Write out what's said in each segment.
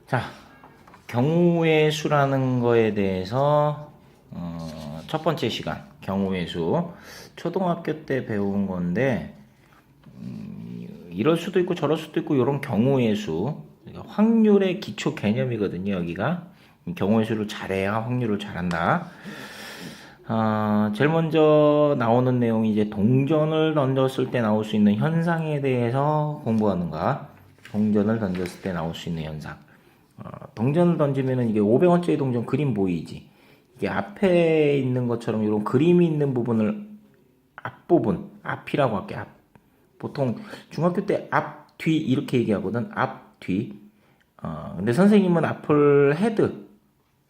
자, 경우의 수라는 거에 대해서 첫 번째 시간 경우의 수 초등학교 때 배운 건데 이럴 수도 있고 저럴 수도 있고 이런 경우의 수 그러니까 확률의 기초 개념이거든요. 여기가 경우의 수를 잘해야 확률을 잘한다. 제일 먼저 나오는 내용이 이제 동전을 던졌을 때 나올 수 있는 현상에 대해서 공부하는 거야. 동전을 던졌을 때 나올 수 있는 현상. 동전을 던지면은 이게 500원짜리 동전 그림 보이지? 이게 앞에 있는 것처럼 이런 그림이 있는 부분을 앞부분, 앞이라고 할게. 앞. 보통 중학교 때 앞, 뒤 이렇게 얘기하거든. 앞, 뒤. 근데 선생님은 앞을 헤드,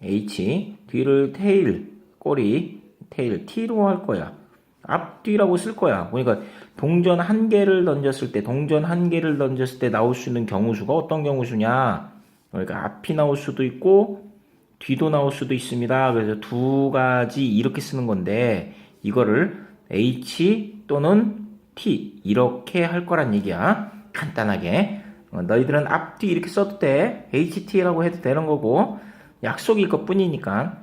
H, 뒤를 테일, 꼬리, 테일, T로 할 거야. 앞뒤라고 쓸 거야. 그러니까 동전 한 개를 던졌을 때, 동전 한 개를 던졌을 때 나올 수 있는 경우수가 어떤 경우수냐? 그러니까 앞이 나올 수도 있고 뒤도 나올 수도 있습니다. 그래서 두 가지 이렇게 쓰는 건데 이거를 H 또는 T 이렇게 할 거란 얘기야. 간단하게. 너희들은 앞뒤 이렇게 써도 돼. HT라고 해도 되는 거고 약속일 것 뿐이니까.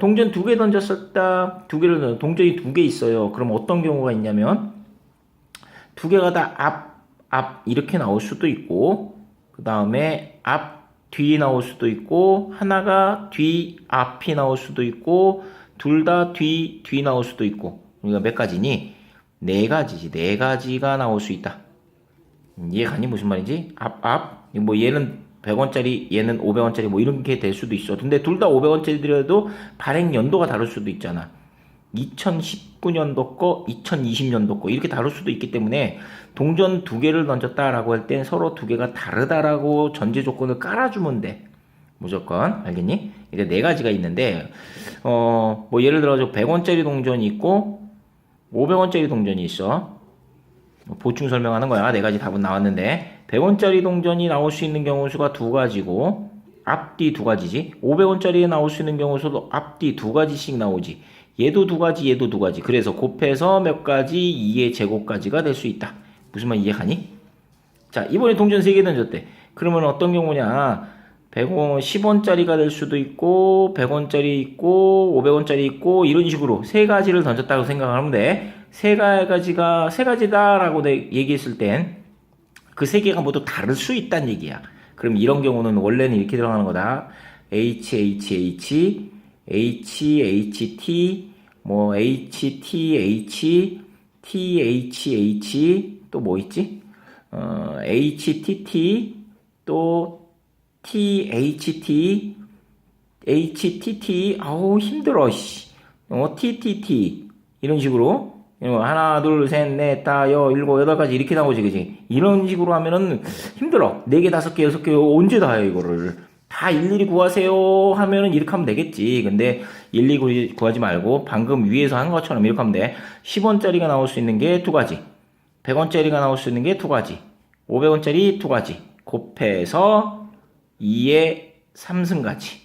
동전 두 개 던졌을 때 동전이 두 개 있어요. 그럼 어떤 경우가 있냐면 두 개가 다 앞 이렇게 나올 수도 있고 그 다음에 앞 뒤 나올 수도 있고 하나가 뒤 앞이 나올 수도 있고 둘 다 뒤 나올 수도 있고 그러니까 몇 가지니? 네 가지지. 네 가지가 나올 수 있다. 이해가니? 무슨 말인지? 뭐 얘는 100원짜리 얘는 500원짜리 뭐 이렇게 될 수도 있어. 근데 둘 다 500원짜리더라도 발행 연도가 다를 수도 있잖아. 2019년도 거, 2020년도 거 이렇게 다를 수도 있기 때문에 동전 두 개를 던졌다라고 할 땐 서로 두 개가 다르다라고 전제 조건을 깔아주면 돼. 무조건. 알겠니? 이게 네 가지가 있는데 뭐 예를 들어서 100원짜리 동전이 있고 500원짜리 동전이 있어. 보충 설명하는 거야. 네 가지 답은 나왔는데 100원짜리 동전이 나올 수 있는 경우 수가 두 가지고 앞뒤 두 가지지. 500원짜리에 나올 수 있는 경우 수도 앞뒤 두 가지씩 나오지. 얘도 두 가지, 얘도 두 가지. 그래서 곱해서 몇 가지 2의 제곱까지가 될 수 있다. 무슨 말 이해가니? 자, 이번에 동전 3개 던졌대. 그러면 어떤 경우냐? 100원, 10원짜리가 될 수도 있고 100원짜리 있고 500원짜리 있고 이런 식으로 세 가지를 던졌다고 생각하면 돼. 세 가지다라고 얘기했을 땐 그 세 개가 모두 다를 수 있다는 얘기야. 그럼 이런 경우는 원래는 이렇게 들어가는 거다. HHH, HHT, 뭐 HTH, THH, 또 뭐 있지? HTT, 또 THT, HTT, 아우 힘들어. TTT 이런 식으로 하나, 둘, 셋, 넷, 다, 일곱, 여덟까지 이렇게 나오지, 그지? 이런 식으로 하면은 힘들어. 4개, 5개, 6개, 언제 다 해, 이거를. 다 일일이 구하세요 하면은 이렇게 하면 되겠지. 근데 일일이 구하지 말고 방금 위에서 한 것처럼 이렇게 하면 돼. 10원짜리가 나올 수 있는 게 두 가지. 100원짜리가 나올 수 있는 게 두 가지. 500원짜리 두 가지. 곱해서 2의 3승가지.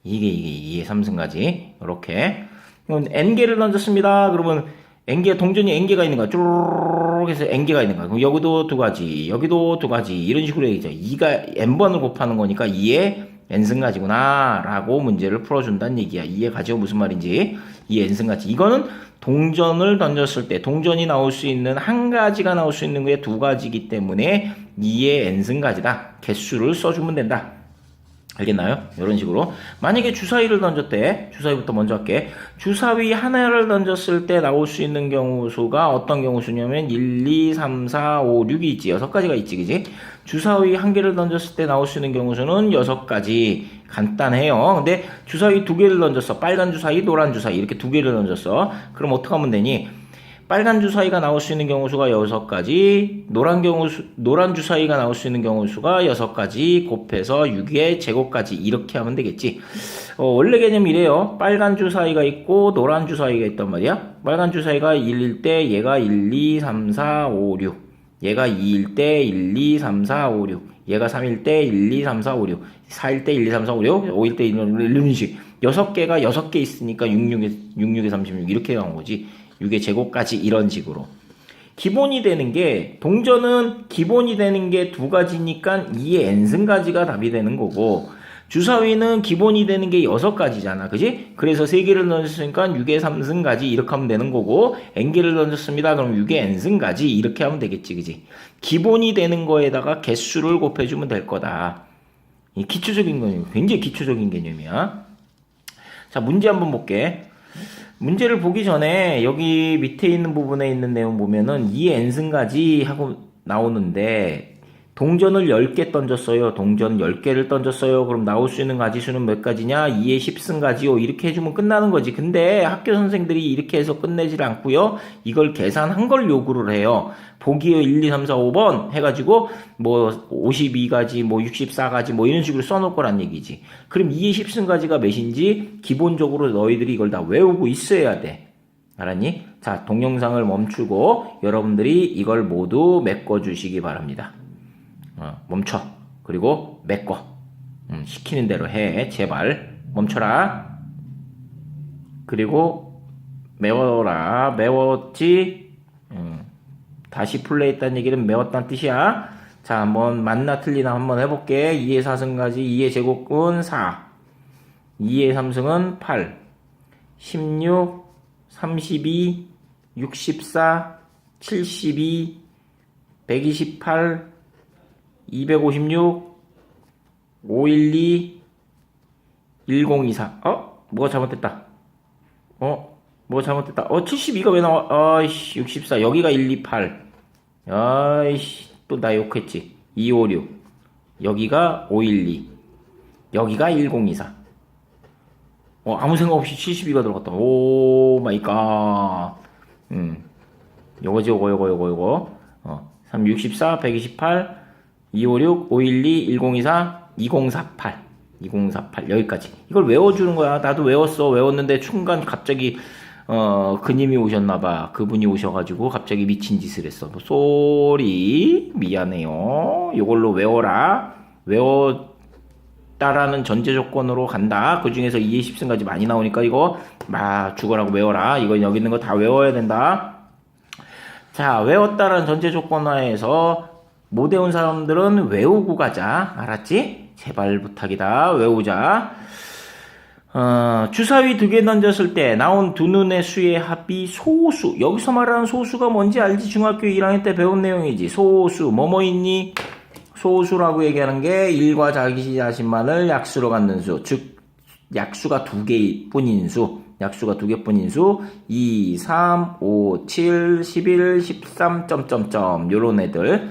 이게 2의 3승가지. 이렇게. n개를 던졌습니다. 그러면 동전이 n개가 있는 거야. 쭈르륵 해서 n개가 있는 거야. 그럼 여기도 두 가지, 여기도 두 가지. 이런 식으로 얘기죠. 2가 n번을 곱하는 거니까 2의 n승가지구나. 라고 문제를 풀어준다는 얘기야. 이해가죠? 무슨 말인지. 2의 n승가지. 이거는 동전을 던졌을 때 동전이 나올 수 있는 한 가지가 나올 수 있는 게 두 가지이기 때문에 2의 n승가지다. 개수를 써주면 된다. 알겠나요? 이런 식으로. 만약에 주사위를 던졌대. 주사위부터 먼저 할게. 주사위 하나를 던졌을 때 나올 수 있는 경우 수가 어떤 경우 수냐면 1, 2, 3, 4, 5, 6이 있지. 6가지가 있지. 그지? 주사위 한 개를 던졌을 때 나올 수 있는 경우 수는 6가지. 간단해요. 근데 주사위 두 개를 던졌어. 빨간 주사위, 노란 주사위 이렇게 두 개를 던졌어. 그럼 어떻게 하면 되니? 빨간 주사위가 나올 수 있는 경우 수가 6가지, 노란 주사위가 나올 수 있는 경우 수가 6가지, 곱해서 6의 제곱까지 이렇게 하면 되겠지. 원래 개념이 이래요. 빨간 주사위가 있고 노란 주사위가 있단 말이야. 빨간 주사위가 1일 때 얘가 1, 2, 3, 4, 5, 6. 얘가 2일 때 1, 2, 3, 4, 5, 6. 얘가 3일 때 1, 2, 3, 4, 5, 6. 4일 때 1, 2, 3, 4, 5, 6. 5일 때 이런 식. 6개가 6개 있으니까 66에 36 이렇게 나온 거지. 6의 제곱까지 이런 식으로. 기본이 되는 게, 동전은 기본이 되는 게 두 가지니까 2의 n승가지가 답이 되는 거고, 주사위는 기본이 되는 게 6가지잖아. 그지? 그래서 3개를 던졌으니까 6의 3승가지 이렇게 하면 되는 거고, n개를 던졌습니다. 그럼 6의 n승가지 이렇게 하면 되겠지. 그지? 기본이 되는 거에다가 개수를 곱해주면 될 거다. 이 기초적인 개념, 굉장히 기초적인 개념이야. 자, 문제 한번 볼게. 문제를 보기 전에 여기 밑에 있는 부분에 있는 내용 보면은 2의 n승가지 하고 나오는데, 동전을 10개 던졌어요. 동전 10개를 던졌어요. 그럼 나올 수 있는 가지수는 몇 가지냐? 2의 10승가지요. 이렇게 해주면 끝나는 거지. 근데 학교 선생들이 이렇게 해서 끝내질 않고요. 이걸 계산한 걸 요구를 해요. 보기에 1, 2, 3, 4, 5번 해가지고 뭐 52가지, 뭐 64가지 뭐 이런 식으로 써놓을 거란 얘기지. 그럼 2의 10승가지가 몇인지 기본적으로 너희들이 이걸 다 외우고 있어야 돼. 알았니? 자, 동영상을 멈추고 여러분들이 이걸 모두 메꿔주시기 바랍니다. 멈춰. 그리고 메꿔. 시키는 대로 해. 제발 멈춰라. 그리고 메워라. 메웠지? 다시 플레이했다는 얘기는 메웠다는 뜻이야. 자, 한번 맞나 틀리나 한번 해볼게. 2의 4승까지 2의 제곱은 4, 2의 3승은 8, 16, 32, 64, 72, 128, 256, 512, 1024. 뭐가 잘못됐다. 뭐가 잘못됐다. 72가 왜 나와? 아이씨, 64. 여기가 128. 아이씨, 또 나 욕했지. 256. 여기가 512. 여기가 1024. 아무 생각 없이 72가 들어갔다. 오 마이 갓. 요거지, 요거. 3, 64, 128, 256, 512, 1024, 2048. 2048. 여기까지. 이걸 외워주는 거야. 나도 외웠는데 순간 갑자기, 그님이 오셨나봐. 그분이 오셔가지고 갑자기 미친 짓을 했어. 쏘리. 미안해요. 이걸로 외워라. 외웠다라는 전제 조건으로 간다. 그 중에서 2의 10승까지 많이 나오니까 이거, 죽어라고 외워라. 이거 여기 있는 거 다 외워야 된다. 자, 외웠다라는 전제 조건 하에서 못 외운 사람들은 외우고 가자. 알았지? 제발 부탁이다. 외우자. 주사위 2개 던졌을 때 나온 두 눈의 수의 합이 소수. 여기서 말하는 소수가 뭔지 알지? 중학교 1학년 때 배운 내용이지. 소수. 뭐뭐 있니? 소수라고 얘기하는 게 1과 자기 자신만을 약수로 갖는 수. 즉, 약수가 2개뿐인 수. 약수가 2개뿐인 수. 2, 3, 5, 7, 11, 13, 점점점. 요런 애들.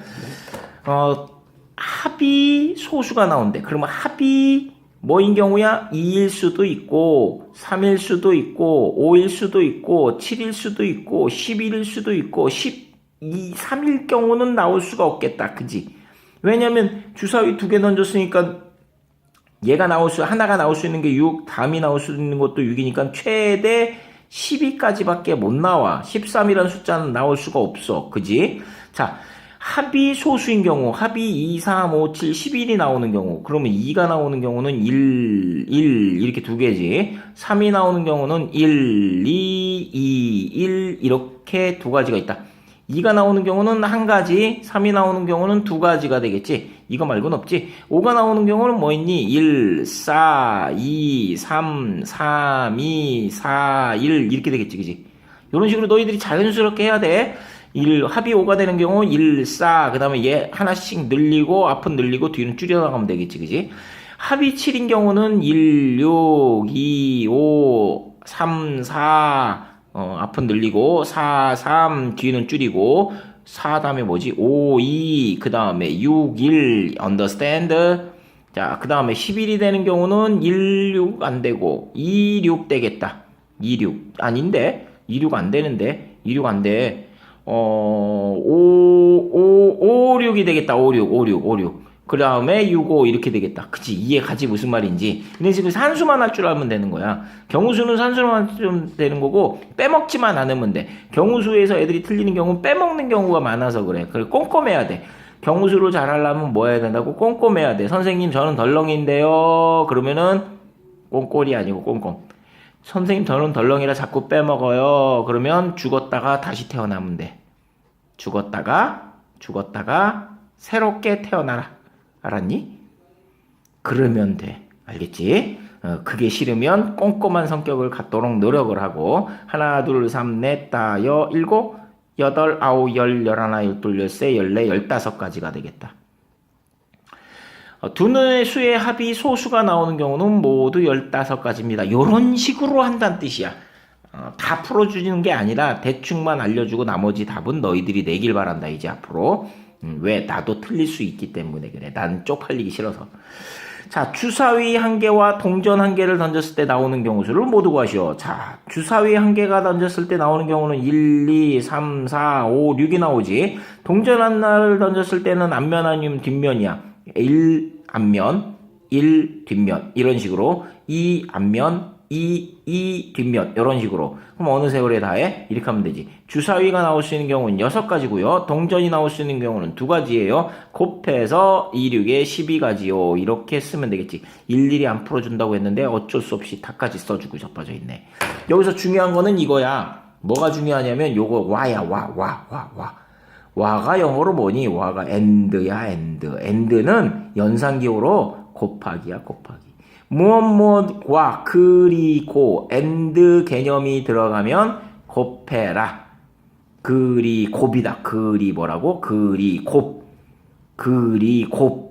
합이 소수가 나온대. 그러면 합이 뭐인 경우야? 2일 수도 있고 3일 수도 있고 5일 수도 있고 7일 수도 있고 11일 수도 있고 3일 경우는 나올 수가 없겠다. 그지? 왜냐면 주사위 2개 던졌으니까 하나가 나올 수 있는 게 6, 다음이 나올 수 있는 것도 6이니까 최대 12까지밖에 못 나와. 13이라는 숫자는 나올 수가 없어. 그지? 자, 합이 소수인 경우, 합이 2, 3, 5, 7, 11이 나오는 경우, 그러면 2가 나오는 경우는 1, 이렇게 2개지. 3이 나오는 경우는 1, 2, 1, 이렇게 2가지가 있다. 2가 나오는 경우는 1가지, 3이 나오는 경우는 2가지가 되겠지. 이거 말고는 없지. 5가 나오는 경우는 뭐 있니? 1, 4, 2, 3, 3, 2, 4, 1 이렇게 되겠지. 그지? 이런 식으로 너희들이 자연스럽게 해야 돼. 합이 5가 되는 경우 1, 4, 그 다음에 얘 하나씩 늘리고 앞은 늘리고 뒤는 줄여나가면 되겠지. 그지? 합이 7인 경우는 1, 6, 2, 5, 3, 4, 앞은 늘리고 4, 3, 뒤는 줄이고 4 다음에 뭐지? 5, 2, 그 다음에 6, 1, understand? 자, 그 다음에 11이 되는 경우는 1, 6 안 되고 2, 6 되겠다. 2, 6 아닌데? 2, 6 안 되는데? 2, 6 안 돼. 5, 6이 되겠다. 5, 6. 그 다음에 6, 5 이렇게 되겠다. 그치? 이해 가지 무슨 말인지. 이런 식으로 산수만 할 줄 알면 되는 거야. 경우수는 산수만 하면 되는 거고 빼먹지만 않으면 돼. 경우수에서 애들이 틀리는 경우는 빼먹는 경우가 많아서 그래. 그래 꼼꼼해야 돼. 경우수를 잘 하려면 뭐 해야 된다고? 꼼꼼해야 돼. 선생님 저는 덜렁인데요. 그러면은 꼼꼼이 아니고 꼼꼼. 선생님 저는 덜렁이라 자꾸 빼먹어요. 그러면 죽었다가 다시 태어나면 돼. 죽었다가 새롭게 태어나라. 알았니? 그러면 돼. 알겠지? 그게 싫으면 꼼꼼한 성격을 갖도록 노력을 하고 하나, 둘, 삼, 넷, 다, 여, 일곱, 여덟, 아홉, 열, 열하나, 열둘, 열세, 열네, 15가지가 되겠다. 두 눈의 수의 합이 소수가 나오는 경우는 모두 15가지입니다. 이런 식으로 한다는 뜻이야. 다 풀어주는 게 아니라 대충만 알려주고 나머지 답은 너희들이 내길 바란다. 이제 앞으로. 왜? 나도 틀릴 수 있기 때문에 그래. 난 쪽팔리기 싫어서. 자, 주사위 1개와 동전 1개를 던졌을 때 나오는 경우 수를 모두 구하시오. 자, 주사위 1개가 던졌을 때 나오는 경우는 1, 2, 3, 4, 5, 6이 나오지. 동전 하나를 던졌을 때는 앞면 아니면 뒷면이야. 1 앞면, 1 뒷면 이런 식으로 2 앞면, 2 뒷면 이런 식으로. 그럼 어느 세월에 다해? 이렇게 하면 되지. 주사위가 나올 수 있는 경우는 6가지고요. 동전이 나올 수 있는 경우는 2가지예요. 곱해서 2, 6에 12가지요. 이렇게 쓰면 되겠지. 일일이 안 풀어준다고 했는데 어쩔 수 없이 다까지 써주고 자빠져 있네. 여기서 중요한 거는 이거야. 뭐가 중요하냐면 요거 와야 와. 와가 영어로 뭐니? 와가 and야 and. and는 연상기호로 곱하기야 곱하기. 무엇과 그리고 and 개념이 들어가면 곱해라. 그리곱이다. 그리 뭐라고?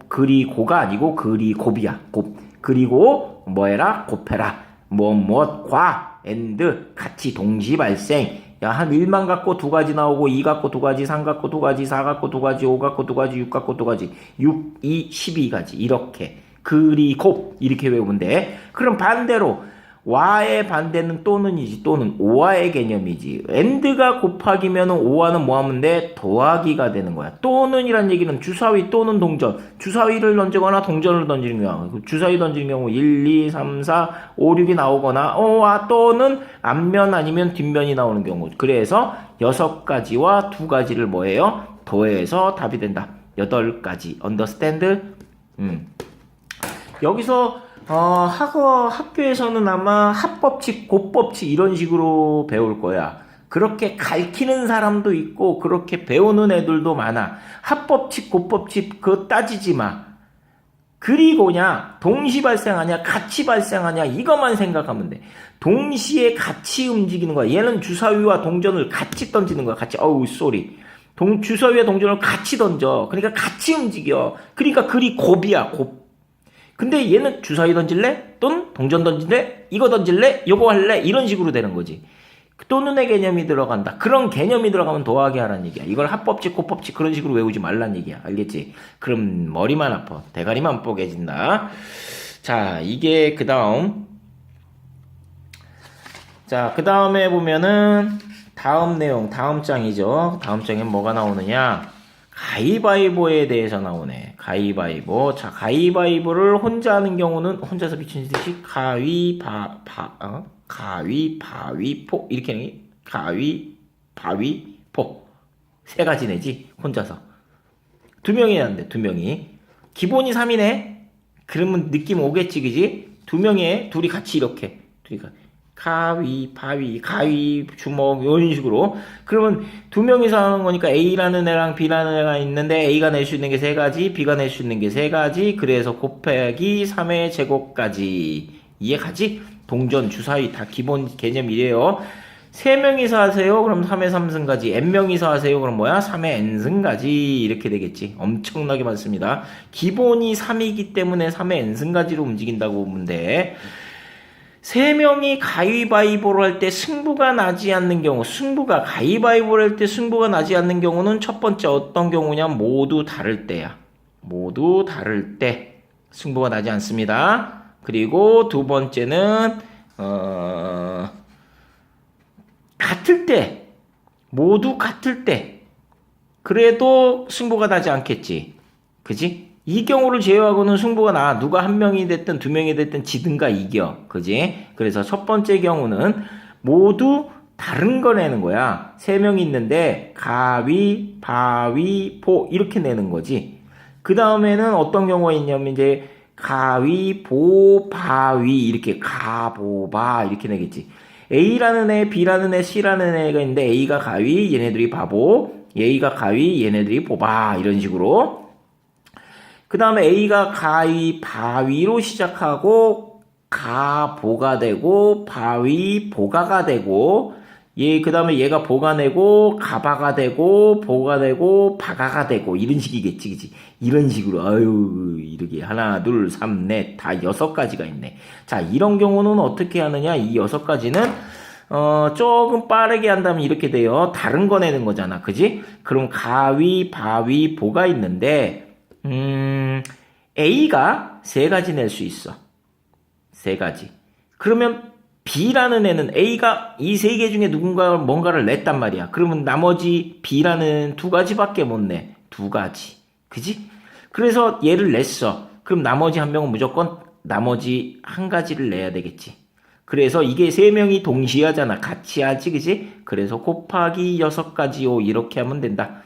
그리고가 아니고 그리곱이야. 곱. 그리고 뭐해라? 곱해라. 무엇과 and 같이 동시 발생. 야, 한 1만 갖고 2가지 나오고 2 갖고 2가지, 3 갖고 2가지, 4 갖고 2가지, 5 갖고 2가지, 6 갖고 2가지, 6, 2, 12가지 이렇게 그리곱 이렇게 외우면 돼. 그럼 반대로 와의 반대는 또는이지. 또는 오와의 개념이지. and가 곱하기면은 오와는 뭐 하면 돼? 더하기가 되는 거야. 또는이란 얘기는 주사위 또는 동전. 주사위를 던지거나 동전을 던지는 거야. 주사위 던지는 경우 1, 2, 3, 4, 5, 6이 나오거나 또는 앞면 아니면 뒷면이 나오는 경우. 그래서 6가지와 2가지를 뭐예요? 더해서 답이 된다. 8가지. understand? 여기서 학교에서는 아마 합법칙, 곱법칙 이런 식으로 배울 거야. 그렇게 가르치는 사람도 있고 그렇게 배우는 애들도 많아. 합법칙, 곱법칙 그거 따지지 마. 그리고냐 동시 발생하냐 같이 발생하냐 이것만 생각하면 돼. 동시에 같이 움직이는 거야. 얘는 주사위와 동전을 같이 던지는 거야. 같이. 쏘리. 주사위와 동전을 같이 던져. 그러니까 같이 움직여. 그러니까 곱이야. 곱. 근데 얘는 주사위 던질래? 또는 동전 던질래? 이거 던질래? 요거 할래? 이런 식으로 되는 거지. 또는의 개념이 들어간다. 그런 개념이 들어가면 더하기 하라는 얘기야. 이걸 합법칙, 곱법칙 그런 식으로 외우지 말란 얘기야. 알겠지? 그럼 머리만 아파. 대가리만 뽀개진다. 자, 이게 그 다음. 자, 그 다음에 보면은 다음 내용, 다음 장이죠. 다음 장에 뭐가 나오느냐? 가위바위보에 대해서 나오네. 가위바위보. 자, 가위바위보를 혼자 하는 경우는 혼자서 미친 듯이 가위바위보 이렇게 하는 게 가위바위보 3가지 내지 혼자서 2명이 하는데 2명이 기본이 3이네. 그러면 느낌 오겠지, 그지? 2명에 둘이 같이 이렇게 가위 주먹 이런 식으로. 그러면 2명이서 하는 거니까 A라는 애랑 B라는 애가 있는데 A가 낼 수 있는 게 3가지, B가 낼 수 있는 게 3가지. 그래서 곱하기 3의 제곱까지. 이해가지? 동전, 주사위 다 기본 개념 이래요. 3명이서 하세요. 그럼 3의 3승까지. n명이서 하세요. 그럼 뭐야? 3의 n승까지. 이렇게 되겠지. 엄청나게 많습니다. 기본이 3이기 때문에 3의 n승까지로 움직인다고 보면 돼. 3명이 가위바위보를 할 때 승부가 나지 않는 경우, 가위바위보를 할 때 승부가 나지 않는 경우는 첫 번째 어떤 경우냐? 모두 다를 때야. 모두 다를 때 승부가 나지 않습니다. 그리고 두 번째는 같을 때, 모두 같을 때 그래도 승부가 나지 않겠지. 그지? 이 경우를 제외하고는 승부가 나. 누가 1명이 됐든 2명이 됐든 지든가 이겨. 그지? 그래서 첫 번째 경우는 모두 다른 거 내는 거야. 3명이 있는데 가위, 바위, 보 이렇게 내는 거지. 그 다음에는 어떤 경우가 있냐면 이제 가위, 보, 바위 이렇게 가보바 이렇게 내겠지. A라는 애, B라는 애, C라는 애가 있는데 A가 가위, 얘네들이 바보, A가 가위, 얘네들이 보바 이런 식으로. 그 다음에 A가 가위, 바위로 시작하고 가보가 되고 바위, 보가가 되고 그 다음에 얘가 보가 되고 가바가 되고 보가 되고 바가가 되고 이런 식이겠지, 그치? 이런 식으로 아유 이렇게 하나, 둘, 삼, 넷 다 6가지가 있네. 자, 이런 경우는 어떻게 하느냐? 이 6가지는 조금 빠르게 한다면 이렇게 돼요. 다른 거 내는 거잖아, 그지? 그럼 가위, 바위, 보가 있는데 A가 3가지 낼 수 있어. 3가지. 그러면 B라는 애는 A가 이 3개 중에 뭔가를 냈단 말이야. 그러면 나머지 B라는 2가지밖에 못 내. 2가지. 그지? 그래서 얘를 냈어. 그럼 나머지 한 명은 무조건 나머지 1가지를 내야 되겠지. 그래서 이게 3명이 동시에 하잖아. 같이 하지, 그지? 그래서 곱하기 6가지요. 이렇게 하면 된다.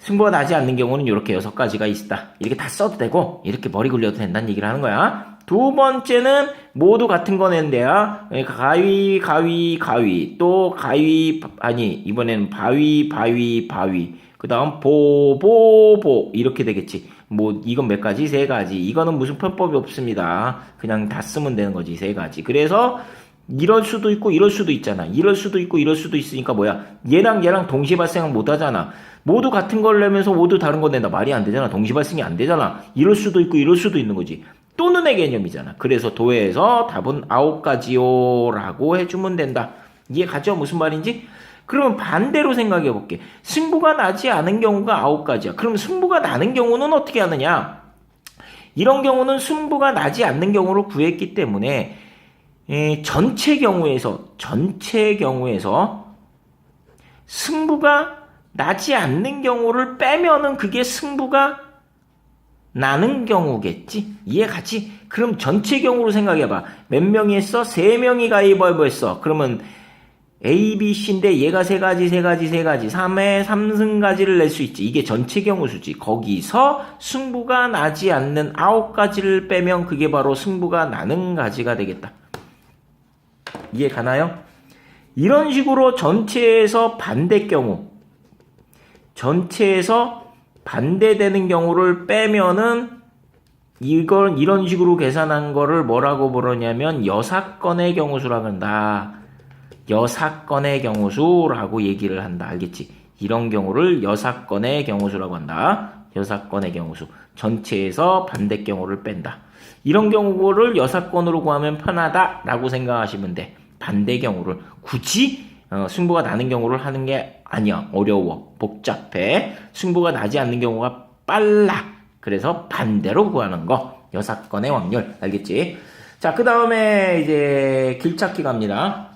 승부가 나지 않는 경우는 이렇게 6가지가 있다. 이렇게 다 써도 되고 이렇게 머리 굴려도 된다는 얘기를 하는 거야. 두 번째는 모두 같은 거 낸대야. 가위, 가위, 가위. 또 가위, 아니 이번에는 바위, 바위, 바위. 그 다음 보, 보, 보. 이렇게 되겠지. 뭐 이건 몇 가지? 3가지. 이거는 무슨 편법이 없습니다. 그냥 다 쓰면 되는 거지. 3가지. 그래서 이럴 수도 있고 이럴 수도 있잖아. 이럴 수도 있고 이럴 수도 있으니까 뭐야? 얘랑 동시에 발생은 못 하잖아. 모두 같은 걸 내면서 모두 다른 거 낸다. 말이 안 되잖아. 동시 발생이 안 되잖아. 이럴 수도 있고 이럴 수도 있는 거지. 또는의 개념이잖아. 그래서 도에서 답은 9가지요 라고 해주면 된다. 이해가죠? 무슨 말인지? 그러면 반대로 생각해 볼게. 승부가 나지 않은 경우가 9가지야. 그럼 승부가 나는 경우는 어떻게 하느냐? 이런 경우는 승부가 나지 않는 경우를 구했기 때문에 전체 경우에서 승부가 나지 않는 경우를 빼면은 그게 승부가 나는 경우겠지? 이해가지? 그럼 전체 경우로 생각해봐. 몇 명이 했어? 3명이 가위바위보 했어. 그러면 A, B, C인데 얘가 3가지, 3에 3승가지를 낼 수 있지. 이게 전체 경우 수지. 거기서 승부가 나지 않는 9가지를 빼면 그게 바로 승부가 나는 가지가 되겠다. 이해 가나요? 이런 식으로 전체에서 반대되는 경우를 빼면은 이런 식으로 계산한 거를 뭐라고 부르냐면 여사건의 경우수라고 한다. 여사건의 경우수라고 얘기를 한다. 알겠지? 이런 경우를 여사건의 경우수라고 한다. 여사건의 경우수. 전체에서 반대 경우를 뺀다. 이런 경우를 여사건으로 구하면 편하다라고 생각하시면 돼. 반대 경우를 굳이 승부가 나는 경우를 하는 게 아니야. 어려워. 복잡해. 승부가 나지 않는 경우가 빨라. 그래서 반대로 구하는 거. 여사건의 확률. 알겠지? 자, 그 다음에 이제 길찾기 갑니다.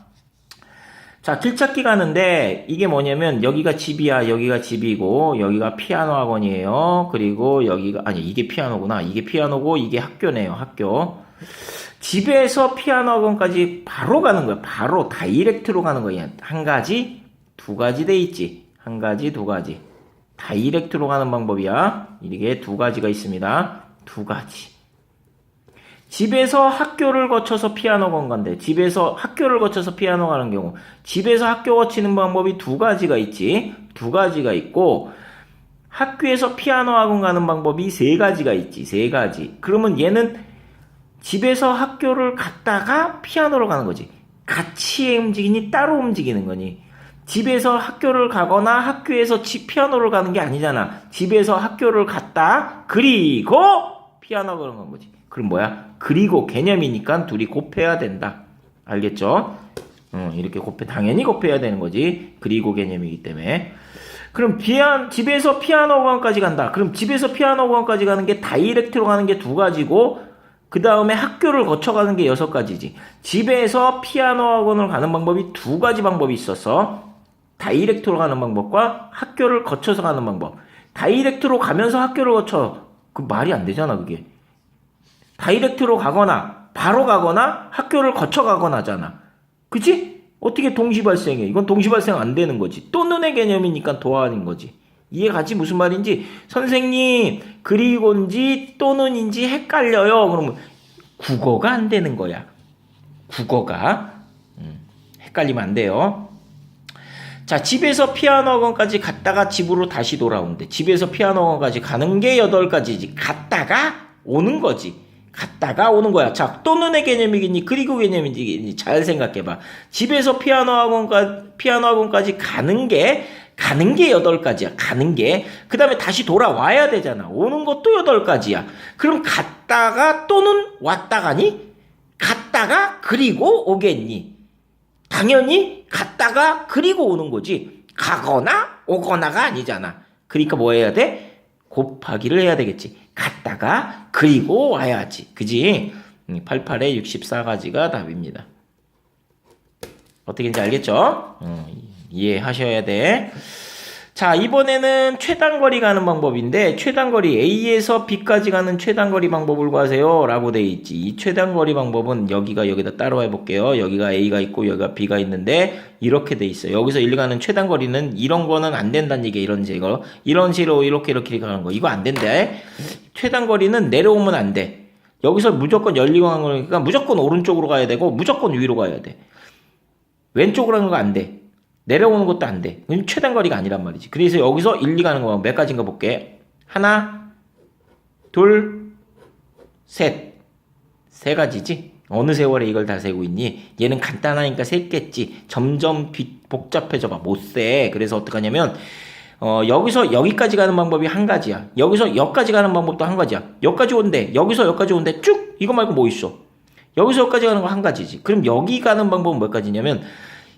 자, 길찾기 가는데 이게 뭐냐면 여기가 집이야. 여기가 집이고 여기가 피아노 학원이에요. 그리고 여기가 아니 이게 피아노구나. 이게 피아노고 이게 학교네요. 학교. 집에서 피아노 학원까지 바로 가는 거야. 바로 다이렉트로 가는 거야. 1가지, 2가지 돼 있지. 1가지, 2가지. 다이렉트로 가는 방법이야. 이게 2가지가 있습니다. 2가지. 집에서 학교를 거쳐서 피아노 학원 간대. 집에서 학교를 거쳐서 피아노 가는 경우. 집에서 학교 거치는 방법이 2가지가 있지. 2가지가 있고 학교에서 피아노 학원 가는 방법이 3가지가 있지. 3가지. 그러면 얘는 집에서 학교를 갔다가 피아노로 가는 거지. 같이 움직이니 따로 움직이는 거니. 집에서 학교를 가거나 학교에서 피아노를 가는 게 아니잖아. 집에서 학교를 갔다 그리고 피아노를 가는 거지. 그럼 뭐야? 그리고 개념이니까 둘이 곱해야 된다. 알겠죠? 이렇게 당연히 곱해야 되는 거지. 그리고 개념이기 때문에. 그럼 집에서 피아노 학원까지 간다. 그럼 집에서 피아노 학원까지 가는 게 다이렉트로 가는 게 2가지고 그 다음에 학교를 거쳐가는 게 6가지지. 집에서 피아노 학원을 가는 방법이 2가지 방법이 있어서 다이렉트로 가는 방법과 학교를 거쳐서 가는 방법. 다이렉트로 가면서 학교를 거쳐. 그 말이 안 되잖아, 그게. 다이렉트로 가거나 바로 가거나 학교를 거쳐 가거나 하잖아. 그치? 어떻게 동시 발생해? 이건 동시 발생 안 되는 거지. 또는의 개념이니까 도안인 거지. 이해가지? 무슨 말인지? 선생님, 그리고인지 또는인지 헷갈려요. 그러면 국어가 안 되는 거야. 국어가. 헷갈리면 안 돼요. 자, 집에서 피아노 학원까지 갔다가 집으로 다시 돌아오는데 집에서 피아노 학원까지 가는 게 8가지지. 갔다가 오는 거지. 갔다가 오는 거야. 자, 또는의 개념이겠니? 그리고 개념이겠니? 잘 생각해봐. 집에서 피아노 학원까지 가는 게 8가지야. 가는 게. 그 다음에 다시 돌아와야 되잖아. 오는 것도 8가지야. 그럼 갔다가 또는 왔다가니? 갔다가 그리고 오겠니? 당연히 갔다가 그리고 오는 거지. 가거나 오거나가 아니잖아. 그러니까 뭐 해야 돼? 곱하기를 해야 되겠지. 갔다가 그리고 와야지. 그지? 88에 64가지가 답입니다. 어떻게인지 알겠죠? 이해하셔야 돼. 자, 이번에는 최단거리 가는 방법인데 최단거리 A에서 B까지 가는 최단거리 방법을 구하세요 라고 돼 있지. 이 최단거리 방법은 여기다 따로 해볼게요. 여기가 A가 있고 여기가 B가 있는데 이렇게 돼 있어요. 여기서 1 가는 최단거리는 이런 거는 안 된다는 얘기야. 이런 식으로 이렇게 가는 거 이거 안 된대. 최단거리는 내려오면 안 돼. 여기서 무조건 열리고 가는 거니까 무조건 오른쪽으로 가야 되고 무조건 위로 가야 돼. 왼쪽으로 가는 거 안 돼. 내려오는 것도 안 돼. 최단거리가 아니란 말이지. 그래서 여기서 1, 2 가는 거 몇 가지인가 볼게. 하나, 둘, 셋. 3가지지? 어느 세월에 이걸 다 세고 있니? 얘는 간단하니까 셌겠지. 점점 복잡해져 봐. 못 세. 그래서 어떡하냐면 여기서 여기까지 가는 방법이 1가지야. 여기서 여기까지 가는 방법도 1가지야. 여기까지 온대. 여기서 여기까지 온대. 쭉! 이거 말고 뭐 있어? 여기서 여기까지 가는 거 1가지지. 그럼 여기 가는 방법은 몇 가지냐면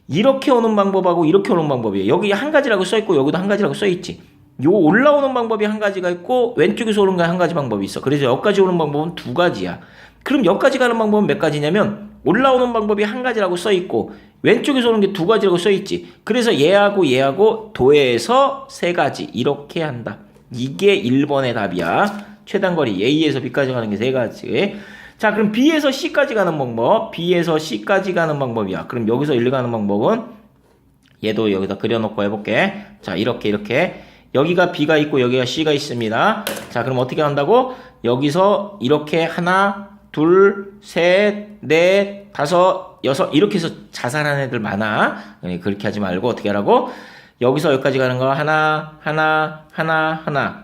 이렇게 오는 방법하고 이렇게 오는 방법이에요. 여기 1가지라고 써있고 여기도 1가지라고 써있지. 요 올라오는 방법이 1가지가 있고 왼쪽에서 오는 거 1가지 방법이 있어. 그래서 여기까지 오는 방법은 2가지야. 그럼 여기까지 가는 방법은 몇 가지냐면 올라오는 방법이 1가지라고 써있고 왼쪽에서 오는 게 2가지라고 써있지. 그래서 얘하고 도해서 3가지 이렇게 한다. 이게 1번의 답이야. 최단거리 A에서 B까지 가는 게 3가지. 자, 그럼 B에서 C까지 가는 방법. B에서 C까지 가는 방법이야. 그럼 여기서 1 가는 방법은 얘도 여기다 그려놓고 해볼게. 자, 이렇게. 여기가 B가 있고 여기가 C가 있습니다. 자, 그럼 어떻게 한다고? 여기서 이렇게 하나, 둘, 셋, 넷, 다섯, 여섯 이렇게 해서 자살한 애들 많아. 그렇게 하지 말고 어떻게 하라고? 여기서 여기까지 가는 거 하나.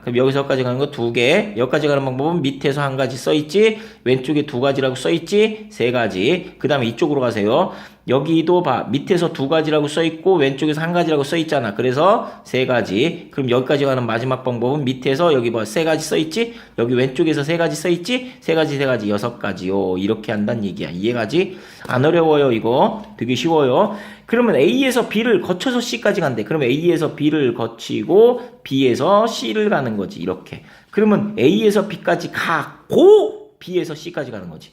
그럼 여기서 여기까지 가는 거 2개. 여기까지 가는 방법은 밑에서 1가지 써있지. 왼쪽에 2가지라고 써있지. 3가지. 그 다음에 이쪽으로 가세요. 여기도 봐. 밑에서 2가지라고 써있고 왼쪽에서 1가지라고 써있잖아. 그래서 3가지. 그럼 여기까지 가는 마지막 방법은 밑에서 여기 봐. 3가지 써있지. 여기 왼쪽에서 3가지 써있지. 3가지 6가지요. 이렇게 한다는 얘기야. 이해가지? 안 어려워요 이거. 되게 쉬워요. 그러면 A에서 B를 거쳐서 C까지 간대. 그러면 A에서 B를 거치고 B에서 C를 가는 거지. 이렇게. 그러면 A에서 B까지 가고 B에서 C까지 가는 거지.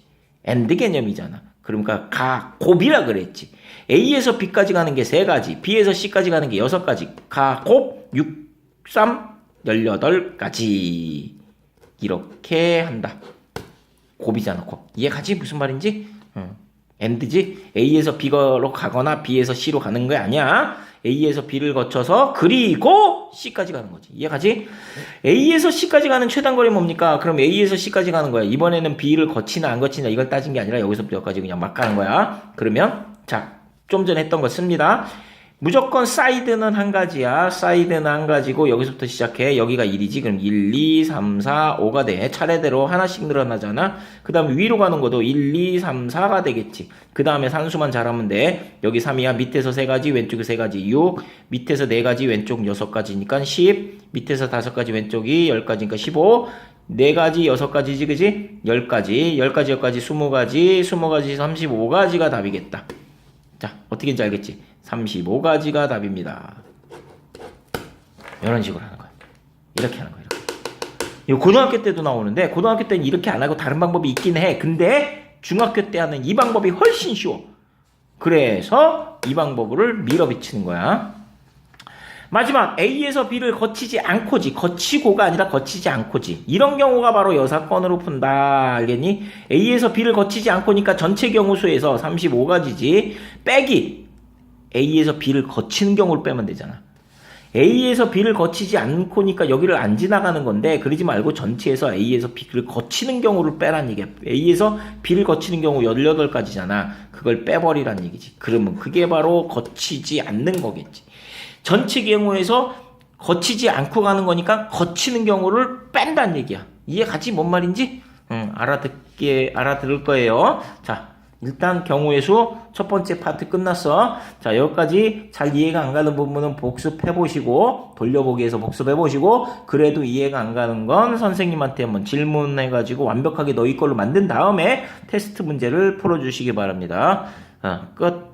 AND 개념이잖아. 그러니까 가곱이라 그랬지. A에서 B까지 가는 게 3가지. B에서 C까지 가는 게 6가지. 가곱 6, 3, 18가지. 이렇게 한다. 곱이잖아. 곱. 이해가지? 무슨 말인지? AND지? A에서 B로 가거나 B에서 C로 가는 거 아니야. A에서 B를 거쳐서 그리고 C까지 가는 거지. 이해가지? A에서 C까지 가는 최단거리 뭡니까? 그럼 A에서 C까지 가는 거야. 이번에는 B를 거치나 안 거치나 이걸 따진 게 아니라 여기서부터 여기까지 그냥 막 가는 거야. 그러면 자, 좀 전에 했던 거 씁니다. 무조건 사이드는 1가지야. 사이드는 1가지고 여기서부터 시작해. 여기가 1이지. 그럼 1, 2, 3, 4, 5가 돼. 차례대로 하나씩 늘어나잖아. 그 다음에 위로 가는 것도 1, 2, 3, 4가 되겠지. 그 다음에 산수만 잘하면 돼. 여기 3이야. 밑에서 3가지, 왼쪽에 3가지, 6. 밑에서 4가지, 왼쪽 6가지니까 10. 밑에서 5가지, 왼쪽이 10가지니까 15. 4가지, 6가지지, 그지? 10가지, 10가지, 20가지, 20가지, 35가지가 답이겠다. 자, 어떻게인지 알겠지? 35가지가 답입니다. 이런 식으로 하는 거야. 이렇게 하는 거야. 이거 고등학교 때도 나오는데 고등학교 때는 이렇게 안 하고 다른 방법이 있긴 해. 근데 중학교 때 하는 이 방법이 훨씬 쉬워. 그래서 이 방법을 밀어붙이는 거야. 마지막 A에서 B를 거치지 않고지. 거치고가 아니라 거치지 않고지. 이런 경우가 바로 여사건으로 푼다. 알겠니? A에서 B를 거치지 않고니까 전체 경우 수에서 35가지지. 빼기 A에서 B를 거치는 경우를 빼면 되잖아. A에서 B를 거치지 않고니까 여기를 안 지나가는 건데 그러지 말고 전체에서 A에서 B를 거치는 경우를 빼란 얘기야. A에서 B를 거치는 경우 18가지잖아. 그걸 빼버리란 얘기지. 그러면 그게 바로 거치지 않는 거겠지. 전체 경우에서 거치지 않고 가는 거니까 거치는 경우를 뺀다는 얘기야. 이해가지? 뭔 말인지? 알아들을 거예요. 자, 일단 경우의 수 첫 번째 파트 끝났어. 자, 여기까지 잘 이해가 안 가는 부분은 복습해 보시고, 돌려보기에서 복습해 보시고, 그래도 이해가 안 가는 건 선생님한테 한번 질문해 가지고 완벽하게 너희 걸로 만든 다음에 테스트 문제를 풀어 주시기 바랍니다. 끝.